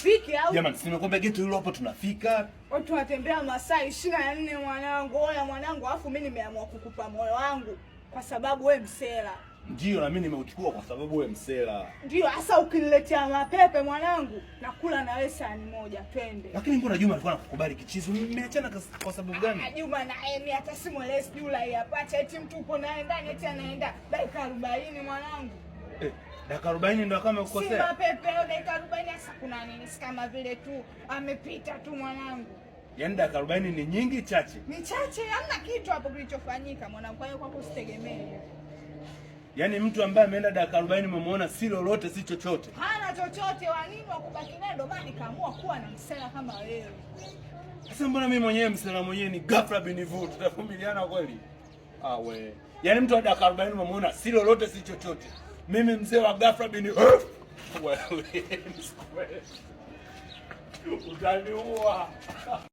tufike au? Jamani, nimekwambia geto hilo hapo tunafika. Watu watembea masaa 24 mwanangu. Oya mwanangu, afu mimi nimeamua kukupa moyo wangu kwa sababu wewe msela. Ndio na mimi nimeuchukua kwa sababu wewe msela. Ndio hasa ukiniletea mapepe mwanangu, nakula na wewe sahani moja, twende. Lakini mbona Juma alikuwa anakukubali kichizi? Mmeachana kwa sababu gani? Juma na Emi hata simuelezi Jula yapata eti mtu uko naye ndani eti anaenda dakika 40 mwanangu. Dakika 40 ndio kama ukosea. Si mapepe dakika 40 sasa kuna nini? Si kama vile tu amepita tu mwanangu. Yaani dakika 40 ni nyingi chache? Ni chache, hamna kitu hapo kilichofanyika mwanangu. Kwa hiyo kwako usitegemee. Yaani mtu ambaye ameenda dakika 40 umemwona si lolote si chochote. Hana chochote, wa nini wakubaki naye? Ndio maana nikaamua kuwa na msela kama wewe. Sasa mbona mimi mwenyewe msela mwenyewe ni ghafla binivu, tutavumiliana kweli? We. Yaani mtu wa dakika 40 umemwona si lolote si chochote. Mimi mzee wa ghafla binivu. Wewe. Utaniua.